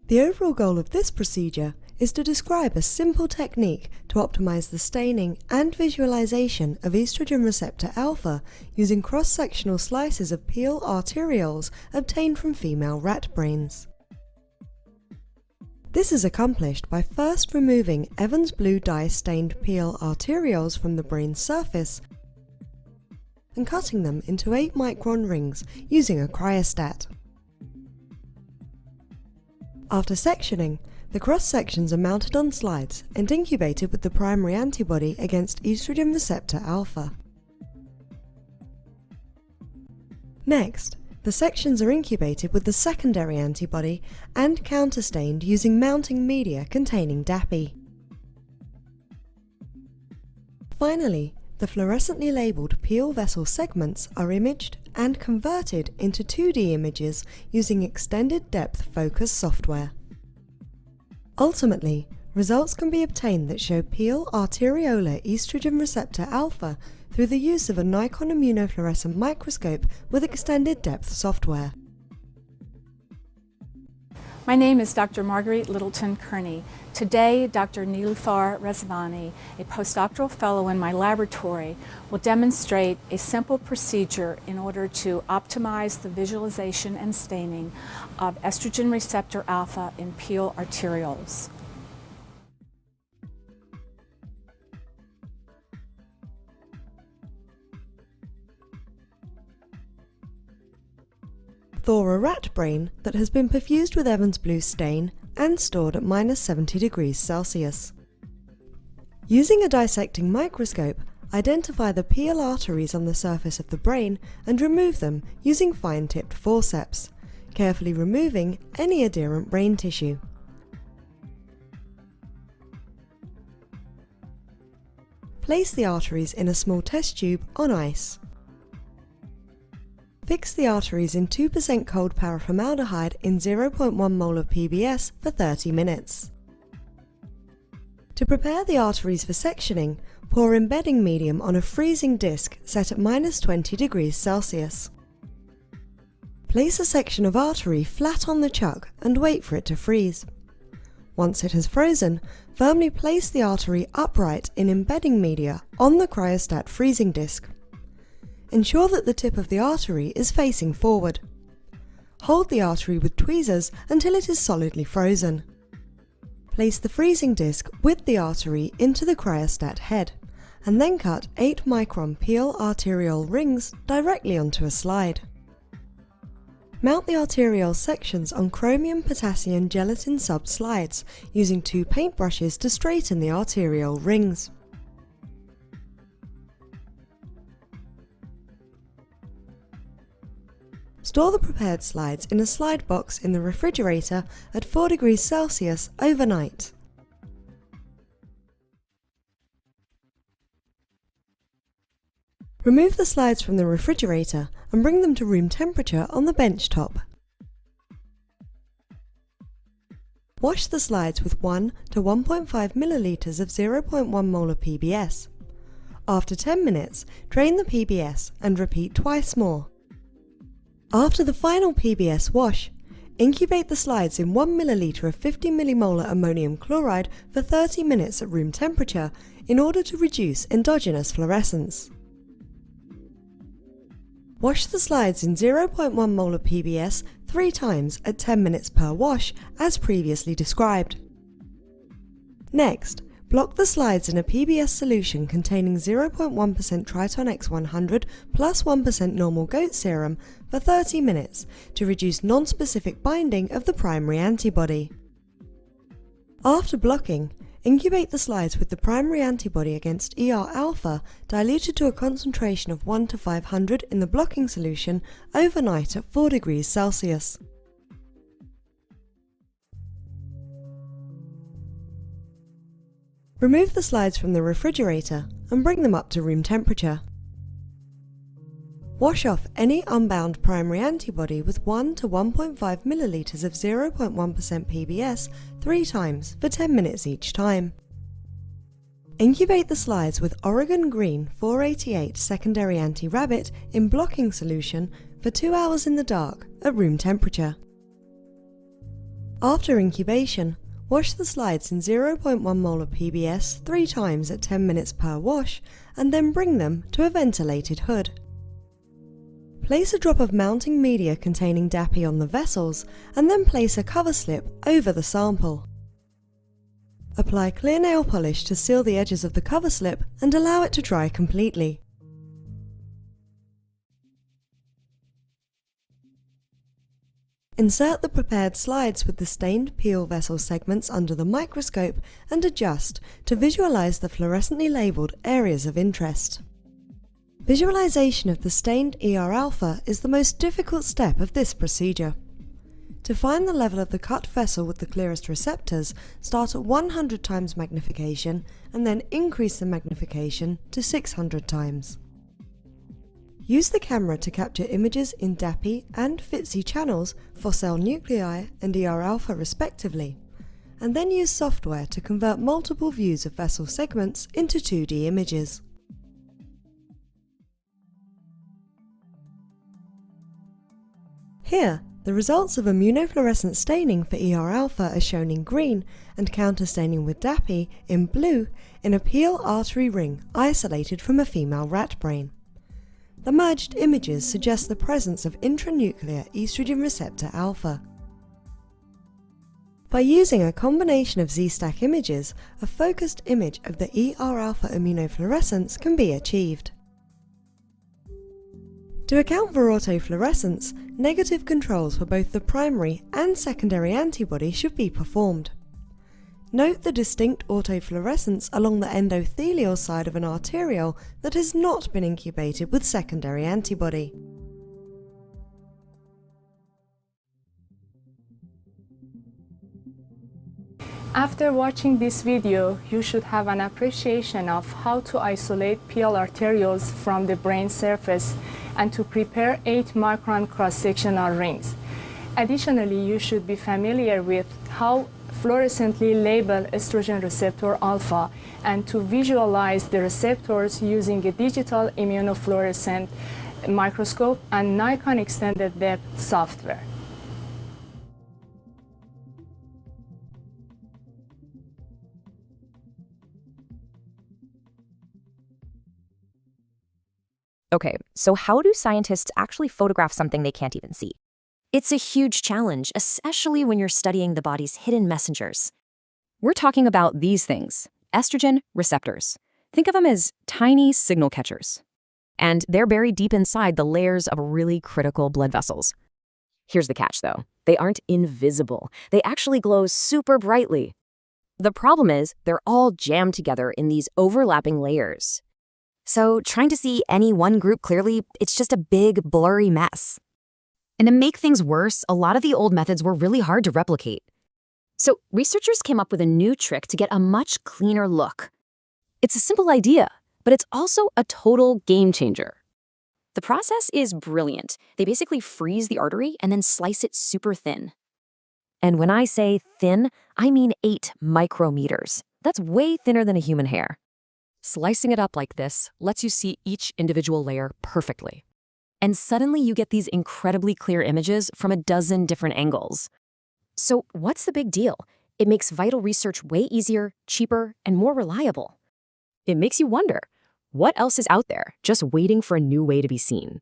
The overall goal of this procedure is to describe a simple technique to optimize the staining and visualization of estrogen receptor alpha using cross-sectional slices of Pial arterioles obtained from female rat brains. This is accomplished by first removing Evans blue dye-stained Pial arterioles from the brain's surface and cutting them into 8-micron rings using a cryostat. After sectioning, the cross-sections are mounted on slides and incubated with the primary antibody against estrogen receptor alpha. Next, the sections are incubated with the secondary antibody and counterstained using mounting media containing DAPI. Finally, the fluorescently labelled Pial vessel segments are imaged and converted into 2D images using extended depth focus software. Ultimately, results can be obtained that show Pial arteriolar estrogen receptor alpha through the use of a Nikon immunofluorescent microscope with extended depth software. My name is Dr. Marguerite Littleton-Kearney. Today, Dr. Neelufar Rezvani, a postdoctoral fellow in my laboratory, will demonstrate a simple procedure in order to optimize the visualization and staining of estrogen receptor alpha in Pial arterioles. Thaw a rat brain that has been perfused with Evans blue stain and stored at -70 degrees Celsius. Using a dissecting microscope, identify the Pial arteries on the surface of the brain and remove them using fine-tipped forceps, carefully removing any adherent brain tissue. Place the arteries in a small test tube on ice. Fix the arteries in 2% cold paraformaldehyde in 0.1 mole of PBS for 30 minutes. To prepare the arteries for sectioning, pour embedding medium on a freezing disc set at -20 degrees Celsius. Place a section of artery flat on the chuck and wait for it to freeze. Once it has frozen, firmly place the artery upright in embedding media on the cryostat freezing disc. Ensure that the tip of the artery is facing forward. Hold the artery with tweezers until it is solidly frozen. Place the freezing disc with the artery into the cryostat head, and then cut 8-micron Pial arteriole rings directly onto a slide. Mount the arteriole sections on chromium potassium gelatin sub-slides using 2 paintbrushes to straighten the arteriole rings. Store the prepared slides in a slide box in the refrigerator at 4 degrees Celsius overnight. Remove the slides from the refrigerator and bring them to room temperature on the bench top. Wash the slides with 1 to 1.5 milliliters of 0.1 mole of PBS. After 10 minutes, drain the PBS and repeat twice more. After the final PBS wash, incubate the slides in 1 milliliter of 50 millimolar ammonium chloride for 30 minutes at room temperature in order to reduce endogenous fluorescence. Wash the slides in 0.1 mole of PBS 3 times at 10 minutes per wash as previously described. Next, block the slides in a PBS solution containing 0.1% Triton X100 plus 1% normal goat serum for 30 minutes to reduce non-specific binding of the primary antibody. After blocking, incubate the slides with the primary antibody against ER-alpha diluted to a concentration of 1 to 500 in the blocking solution overnight at 4 degrees Celsius. Remove the slides from the refrigerator and bring them up to room temperature. Wash off any unbound primary antibody with 1 to 1.5 milliliters of 0.1% PBS 3 times for 10 minutes each time. Incubate the slides with Oregon Green 488 secondary anti-rabbit in blocking solution for 2 hours in the dark at room temperature. After incubation, wash the slides in 0.1 mole of PBS 3 times at 10 minutes per wash, and then bring them to a ventilated hood. Place a drop of mounting media containing DAPI on the vessels, and then place a cover slip over the sample. Apply clear nail polish to seal the edges of the cover slip and allow it to dry completely. Insert the prepared slides with the stained Pial vessel segments under the microscope and adjust to visualize the fluorescently labeled areas of interest. Visualization of the stained ER-alpha is the most difficult step of this procedure. To find the level of the cut vessel with the clearest receptors, start at 100 times magnification and then increase the magnification to 600 times. Use the camera to capture images in DAPI and FITSI channels for cell nuclei and ER-alpha respectively, and then use software to convert multiple views of vessel segments into 2D images. Here, the results of immunofluorescent staining for ER-alpha are shown in green and counterstaining with DAPI in blue in a Pial artery ring isolated from a female rat brain. The merged images suggest the presence of intranuclear estrogen receptor-alpha. By using a combination of Z-stack images, a focused image of the ER-alpha immunofluorescence can be achieved. To account for autofluorescence, negative controls for both the primary and secondary antibody should be performed. Note the distinct autofluorescence along the endothelial side of an arteriole that has not been incubated with secondary antibody. After watching this video, you should have an appreciation of how to isolate Pial arterioles from the brain surface and to prepare 8-micron cross-sectional rings. Additionally, you should be familiar with how fluorescently label estrogen receptor-alpha and to visualize the receptors using a digital immunofluorescent microscope and Nikon extended depth software. Okay, so how do scientists actually photograph something they can't even see? It's a huge challenge, especially when you're studying the body's hidden messengers. We're talking about these things, estrogen receptors. Think of them as tiny signal catchers. And they're buried deep inside the layers of really critical blood vessels. Here's the catch, though. They aren't invisible. They actually glow super brightly. The problem is they're all jammed together in these overlapping layers. So trying to see any one group clearly, it's just a big, blurry mess. And to make things worse, a lot of the old methods were really hard to replicate. So researchers came up with a new trick to get a much cleaner look. It's a simple idea, but it's also a total game changer. The process is brilliant. They basically freeze the artery and then slice it super thin. And when I say thin, I mean 8 micrometers. That's way thinner than a human hair. Slicing it up like this lets you see each individual layer perfectly. And suddenly you get these incredibly clear images from a dozen different angles. So what's the big deal? It makes vital research way easier, cheaper, and more reliable. It makes you wonder, what else is out there just waiting for a new way to be seen?